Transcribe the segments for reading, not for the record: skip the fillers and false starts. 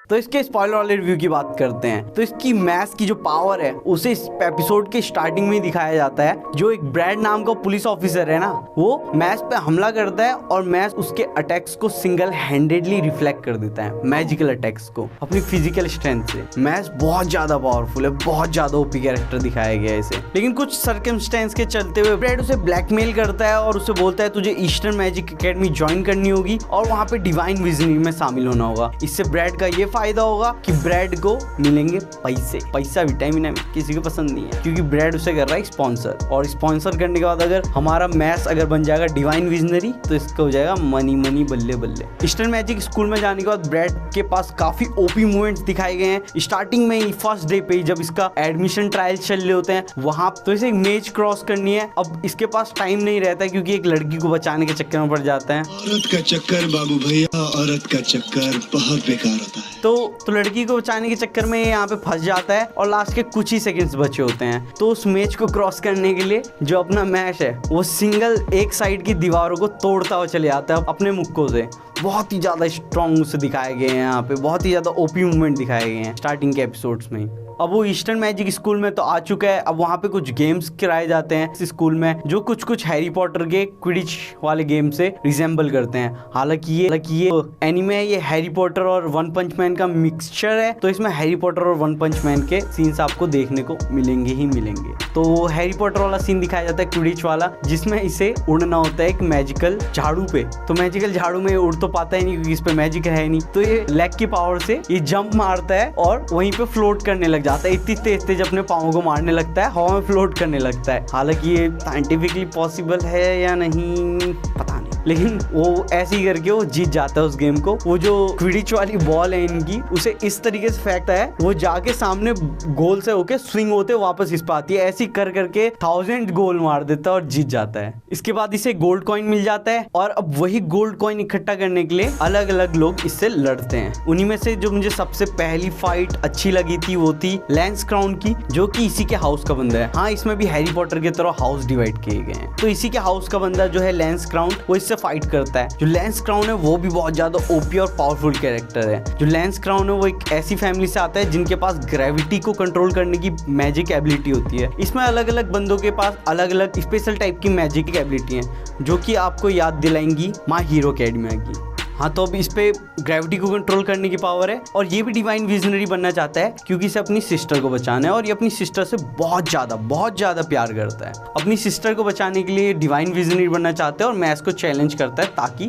तो इसके स्पॉइलर वाले रिव्यू की बात करते हैं। तो इसकी मैस की जो पावर है उसे इस एपिसोड के स्टार्टिंग में ही दिखाया जाता है। जो एक ब्रैड नाम का पुलिस ऑफिसर है ना, वो मैस पे हमला करता है और मैस उसके अटैक्स को सिंगल हैंडेडली रिफ्लेक्ट कर देता है, मैजिकल अटैक्स को अपनी फिजिकल स्ट्रेंथ से। मैस बहुत ज्यादा पावरफुल है, बहुत ज्यादा ओपी कैरेक्टर दिखाया गया है इसे। लेकिन कुछ सर्कमस्टेंस के चलते हुए ब्रैड उसे ब्लैकमेल करता है और उसे बोलता है तुझे ईस्टर्न मैजिक एकेडमी ज्वाइन करनी होगी और वहाँ पे डिवाइन विजनरी में शामिल होना होगा। इससे ब्रैड का ये फायदा होगा कि ब्रैड को मिलेंगे पैसे। पैसा विटामिन है, किसी को पसंद नहीं है, क्योंकि ब्रैड उसे कर रहा है स्पॉन्सर। और स्पॉन्सर करने के बाद अगर हमारा मैस अगर बन जाएगा डिवाइन विजनरी तो इसका हो जाएगा मनी मनी बल्ले बल्ले। ईस्टर्न मैजिक स्कूल में जाने के बाद ब्रैड के पास काफी ओपी मूवमेंट्स दिखाए गए हैं। स्टार्टिंग में ही फर्स्ट डे पे जब इसका एडमिशन ट्रायल चल रहे होते हैं वहां तो इसे एक मेज क्रॉस करनी है। अब इसके पास टाइम नहीं रहता है क्योंकि एक लड़की को बचाने के चक्कर में पड़ जाता है। औरत का चक्कर बाबू भैया, औरत का चक्कर बहुत बेकार होता है। तो लड़की को बचाने के चक्कर में यहाँ पे फंस जाता है और लास्ट के कुछ ही सेकंड्स बचे होते हैं। तो उस मेज को क्रॉस करने के लिए जो अपना मैश है वो सिंगल एक साइड की दीवारों को तोड़ता हुआ चले जाता है अपने मुक्कों से। बहुत ही ज्यादा स्ट्रॉन्ग से दिखाए गए हैं यहाँ पे, बहुत ही ज्यादा ओपी मूवमेंट दिखाए गए हैं स्टार्टिंग के एपिसोड्स में। अब वो ईस्टर्न मैजिक स्कूल में तो आ चुका है। अब वहाँ पे कुछ गेम्स कराए जाते हैं इस स्कूल में जो कुछ हैरी पॉटर के क्विडिच वाले गेम से रिजेंबल करते हैं। हालांकि ये एनिमे है, ये हैरी पॉटर और वन पंच मैन का मिक्सचर है। तो इसमें हैरी पॉटर और वन पंच मैन के सीन्स आपको देखने को मिलेंगे ही मिलेंगे। तो हैरी पॉटर वाला सीन दिखाया जाता है क्विडिच वाला, जिसमें इसे उड़ना होता है एक मैजिकल झाड़ू पे। तो मैजिकल झाड़ू में उड़ तो पाता ही नहीं क्योंकि इस पे मैजिक है नहीं। तो ये लेग की पावर से ये जंप मारता है और वहीं पे फ्लोट करने लग जाता है। इतनी तेज तेज अपने पाँव को मारने लगता है, हवा में फ्लोट करने लगता है। हालांकि ये साइंटिफिकली पॉसिबल है या नहीं पता नहीं, लेकिन वो ऐसे ही करके वो जीत जाता है उस गेम को। वो जो क्विडिच वाली बॉल है इनकी, उसे इस तरीके से फेंकता है वो जाके सामने गोल से होके स्विंग होते वापस इस पे आती है। ऐसे कर करके 1000 गोल मार देता है और जीत जाता है। इसके बाद इसे गोल्ड कॉइन मिल जाता है और अब वही गोल्ड कॉइन इकट्ठा करने के लिए अलग अलग लोग इससे लड़ते हैं। उन्हीं में से जो मुझे सबसे पहली फाइट अच्छी लगी थी वो थी लैंस क्राउन की, जो कि इसी के हाउस का बंदा है। हाँ, इसमें भी हैरी पॉटर की तरह हाउस डिवाइड किए गए हैं। तो इसी के हाउस का बंदा जो है लैंस क्राउन, वो इससे फाइट करता है। जो लैंस क्राउन है वो भी बहुत ज्यादा ओपी और पावरफुल कैरेक्टर है। जो लैंस क्राउन है वो एक ऐसी फैमिली से आता है जिनके पास ग्रेविटी को कंट्रोल करने की मैजिक एबिलिटी होती है। इसमें अलग अलग बंदों के पास अलग अलग स्पेशल टाइप की मैजिक एबिलिटी है जो कि आपको याद दिलाएंगी माय हीरो अकेडमी की। हाँ, तो अब इस पे ग्रेविटी को कंट्रोल करने की पावर है और ये भी डिवाइन विजनरी बनना चाहता है क्योंकि इसे अपनी सिस्टर को बचाना है और ये अपनी सिस्टर से बहुत ज़्यादा प्यार करता है। अपनी सिस्टर को बचाने के लिए डिवाइन विजनरी बनना चाहता है और मैस को चैलेंज करता है ताकि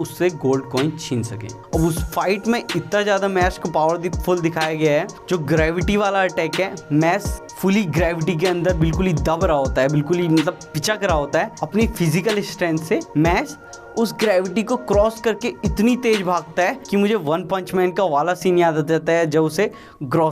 उससे गोल्ड कॉइन छीन सके। अब उस फाइट में इतना ज़्यादा मैस को पावरफुल दिखाया गया है। जो ग्रेविटी वाला अटैक है, मैस फुली ग्रेविटी के अंदर बिल्कुल ही दब रहा होता है, बिल्कुल ही मतलब पिचक रहा होता है। अपनी फिजिकल स्ट्रेंथ से मैस उस ग्रेविटी को क्रॉस करके इतनी तेज भागता है कि मुझे वन पंच मैन का वाला सीन याद आ जाता है जब उसे ग्रॉस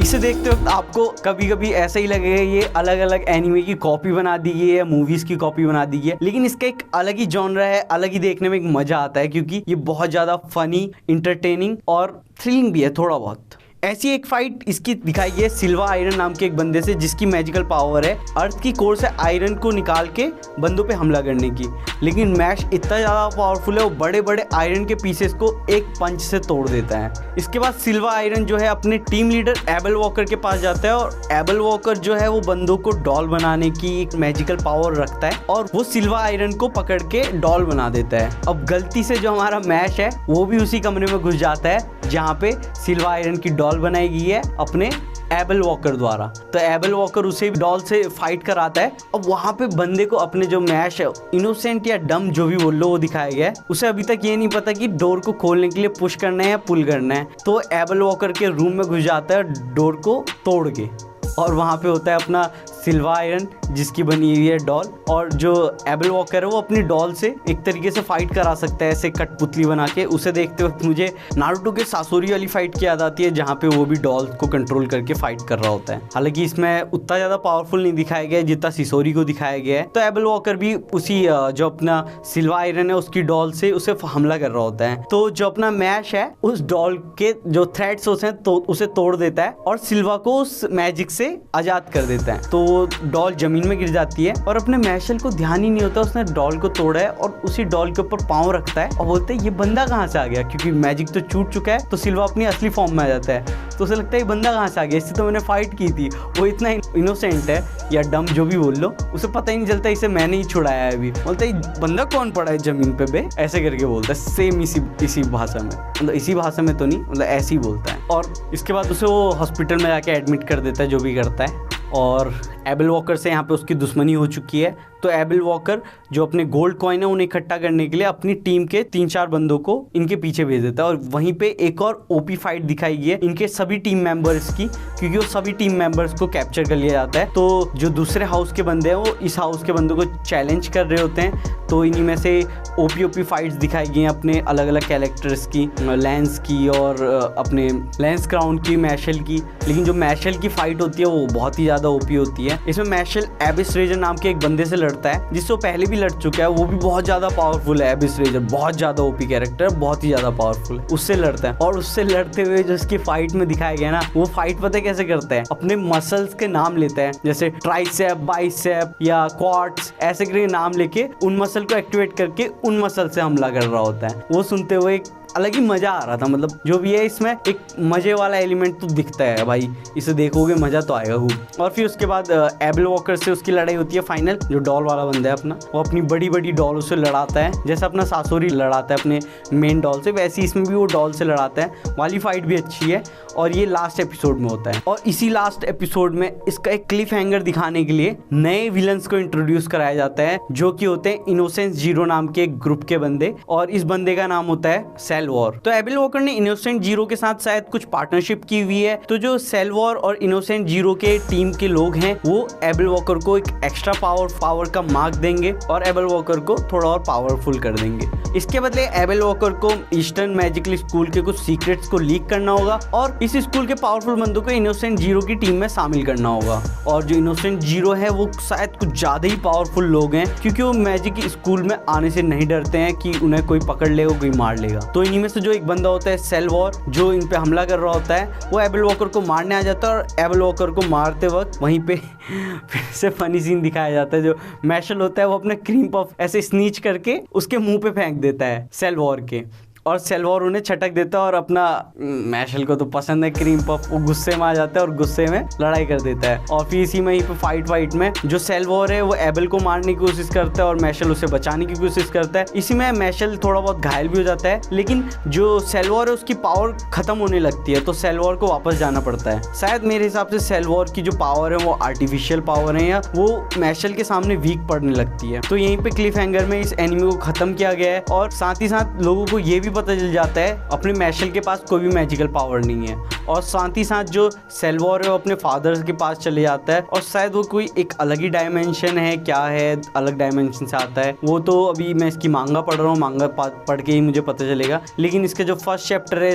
इसे देखते वक्त आपको कभी कभी ऐसा ही लगेगा ये अलग अलग एनिमे की कॉपी बना दी गई है, मूवीज की कॉपी बना दी गई है। लेकिन इसका एक अलग ही जॉनरा है, अलग ही देखने में एक मजा आता है क्योंकि ये बहुत ज्यादा फनी, इंटरटेनिंग और थ्रिलिंग भी है थोड़ा बहुत। ऐसी एक फाइट इसकी दिखाई है सिल्वा आयरन नाम के एक बंदे से जिसकी मैजिकल पावर है अर्थ की कोर से आयरन को निकाल के बंदों पे हमला करने की। लेकिन मैश इतना ज़्यादा पावरफुल है वो बड़े बड़े आयरन के पीसेस को एक पंच से तोड़ देता है। इसके बाद सिल्वा आयरन जो है अपने टीम लीडर एबल वॉकर के पास जाता है और एबल वॉकर जो है वो बंदों को डॉल बनाने की एक मैजिकल पावर रखता है और वो सिल्वा आयरन को पकड़ के डॉल बना देता है। अब गलती से जो हमारा मैश है वो भी उसी कमरे में घुस जाता है जहाँ पे सिल्वा आयरन की डॉल बनाई गई है अपने एबल वॉकर द्वारा। तो एबल वॉकर उसे डॉल से फाइट कराता है। अब वहाँ पे बंदे को अपने जो मैश है इनोसेंट या डम जो भी बोल लो वो दिखाया गया है। उसे अभी तक ये नहीं पता कि डोर को खोलने के लिए पुश करना है या पुल करना है। तो एबल वॉकर के रूम में घुस जाता है डोर को तोड़ के और वहाँ पे होता है अपना सिल्वा आयरन जिसकी बनी हुई है डॉल, और जो एबल वॉकर है वो अपनी डॉल से एक तरीके से फाइट करा सकता है ऐसे कठपुतली बना के। उसे देखते वक्त मुझे नारुतो के सासोरी वाली फाइट की याद आती है जहाँ पे वो भी डॉल को कंट्रोल करके फाइट कर रहा होता है। हालांकि इसमें उतना ज्यादा पावरफुल नहीं दिखाया गया है जितना सिसोरी को दिखाया गया है। तो एबल वॉकर भी उसी जो अपना सिल्वा आयरन है उसकी डॉल से उसे हमला कर रहा होता है। तो जो अपना मैश है उस डॉल के जो थ्रेड्स होते हैं तो उसे तोड़ देता है और सिल्वा को उस मैजिक से आजाद कर देता है। तो डॉल जमीन में गिर जाती है और अपने मैशल को ध्यान ही नहीं होता उसने डॉल को तोड़ा है और उसी डॉल के ऊपर पाँव रखता है और बोलते हैं ये बंदा कहाँ से आ गया, क्योंकि मैजिक तो छूट चुका है। तो सिल्वा अपनी असली फॉर्म में आ जाता है। तो उसे लगता है ये बंदा कहाँ से आ गया, इससे तो मैंने फाइट की थी। वो इतना इनोसेंट है या डम जो भी बोल लो, उसे पता ही नहीं चलता इसे मैंने ही छुड़ाया है। अभी बोलता है बंदा कौन पड़ा है जमीन पे बे, ऐसे करके बोलता है सेम इसी भाषा में, मतलब इसी भाषा में तो नहीं, मतलब ऐसे ही बोलता है। और इसके बाद उसे वो हॉस्पिटल में जाके एडमिट कर देता है जो भी करता है। और एबल वॉकर से यहाँ पे उसकी दुश्मनी हो चुकी है। तो एबल वॉकर जो अपने गोल्ड कॉइन है उन्हें इकट्ठा करने के लिए अपनी टीम के 3-4 बंदों को इनके पीछे भेज देता है। और वहीं पे एक और ओपी फाइट दिखाई गई है इनके सभी टीम मेंबर्स की, क्योंकि वो सभी टीम मेंबर्स को कैप्चर कर लिया जाता है। तो जो दूसरे हाउस के बंदे हैं वो इस हाउस के बंदों को चैलेंज कर रहे होते हैं। तो इन्हीं में से ओपी फाइट्स दिखाई गई हैं अपने अलग अलग कैरेक्टर्स की, लैंस की और अपने लैंस क्राउन की, मैशल की। लेकिन जो मैशल की फाइट होती है वो बहुत ही ज़्यादा ओपी होती है। इसमें मैशल एबिस रेजर नाम के एक बंदे से लड़ता है जिससे वो पहले भी लड़ चुका है, वो भी बहुत ज़्यादा पावरफुल है। एबिस रेजर बहुत ज़्यादा ओपी कैरेक्टर, बहुत ही ज़्यादा पावरफुल है। उससे लड़ता है और उससे लड़ते हुए जो उसकी फाइट में दिखाया गया ना, वो फाइट पता है कैसे करता है, अपने मसल्स के नाम लेता है, जैसे ट्राइसेप, बाइसेप या क्वाड्स, ऐसे करके नाम लेके उन मसल को एक्टिवेट करके उन मसल से हमला कर रहा होता है। वो सुनते हुए एक अलग ही मजा आ रहा था। मतलब जो भी है इसमें एक मजे वाला एलिमेंट तो दिखता है भाई, इसे देखोगे मजा तो आएगा खूब। और फिर उसके बाद एबल वॉकर से उसकी लड़ाई होती है फाइनल। जो डॉल वाला बंदा है अपना, वो अपनी बड़ी बड़ी डॉल से लड़ाता है, जैसे अपना सासोरी लड़ाता है अपने मेन डॉल से, वैसे ही इसमें भी वो डॉल से लड़ाता है। वाली फाइट भी अच्छी है और ये लास्ट एपिसोड में होता है। और इसी लास्ट एपिसोड में इसका एक क्लिफ हैंगर दिखाने के लिए नए विलन्स को इंट्रोड्यूस कराया जाता है, जो कि होते हैं इनोसेंस जीरो नाम के एक ग्रुप के बंदे, और इस बंदे का नाम होता है सेलवॉर। तो एबल वॉकर ने इनोसेंट जीरो के साथ शायद कुछ पार्टनरशिप की हुई है। तो जो सेलवॉर और इनोसेंट जीरो के टीम के लोग हैं वो एबल वॉकर को एक एक्स्ट्रा पावर का मार्क देंगे और एबल वॉकर को थोड़ा और पावरफुल कर देंगे। इसके बदले एबल वॉकर को ईस्टर्न मैजिकल स्कूल के कुछ सीक्रेट्स को लीक करना होगा और इस स्कूल के पावरफुल बंदों को इनोसेंट जीरो की टीम में शामिल करना होगा। और जो इनोसेंट जीरो है वो शायद कुछ ज्यादा ही पावरफुल लोग हैं, क्योंकि वो मैजिक स्कूल में आने से नहीं डरते हैं कि उन्हें कोई पकड़ लेगा, कोई मार लेगा। तो इन्हीं में से जो एक बंदा होता है सेलवॉर, जो इन पे हमला कर रहा होता है, वो एबल वॉकर को मारने आ जाता है और एबल वॉकर को मारते वक्त वहीं पे फिर से फनी सीन दिखाया जाता है। जो मैशल होता है वो अपने क्रीम पफ ऐसे स्नीच करके उसके मुंह पे फेंक देता है सेलवॉर के, और सेलवॉर उन्हें छटक देता है और अपना मैशल को तो पसंद है क्रीम पफ, वो गुस्से में आ जाता है और गुस्से में लड़ाई कर देता है। और फिर इसी में ही पे फाइट में जो सेलवॉर है वो एबल को मारने की कोशिश करता है और मैशल उसे बचाने की कोशिश करता है। इसी में मैशल थोड़ा बहुत घायल भी हो जाता है, लेकिन जो सेलवॉर है उसकी पावर खत्म होने लगती है, तो सेलवॉर को वापस जाना पड़ता है। शायद मेरे हिसाब से सेलवॉर की जो पावर है वो आर्टिफिशियल पावर है या वो मैशल के सामने वीक पड़ने लगती है। तो यहीं पे क्लिफ हैंगर में इस एनिमे को खत्म किया गया है और साथ ही साथ लोगों को ये भी पता चल जाता है अपने मैशल के पास कोई भी मैजिकल पावर नहीं है। और साथ ही साथ जो सेलवॉर है वो अपने फादर के पास चले जाता है और शायद वो कोई एक अलग ही डायमेंशन है, क्या है, अलग डायमेंशन से आता है। वो तो अभी मैं इसकी मांगा पढ़ रहा हूँ, मांगा पढ़ के ही मुझे पता चलेगा। लेकिन इसके जो फर्स्ट चैप्टर है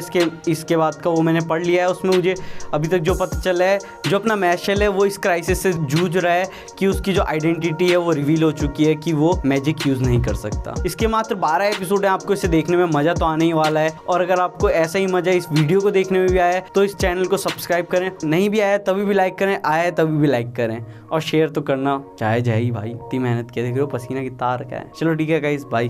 इसके बाद का वो मैंने पढ़ लिया है। उसमें मुझे अभी तक जो पता चला है, जो अपना मैशल है वो इस क्राइसिस से जूझ रहा है कि उसकी जो आइडेंटिटी है वो रिवील हो चुकी है कि वो मैजिक यूज नहीं कर सकता। इसके मात्र 12 एपिसोड है, आपको इसे देखने में मजा तो आने ही वाला है। और अगर आपको ऐसा ही मजा इस वीडियो को देखने में भी आया है तो इस चैनल को सब्सक्राइब करें, नहीं भी आया तभी भी लाइक करें, आया है तभी भी लाइक करें और शेयर तो करना चाहे जाए ही भाई, इतनी मेहनत किया, देख रहे हो पसीना कितना आ रखा है। चलो ठीक है गाइस, बाय।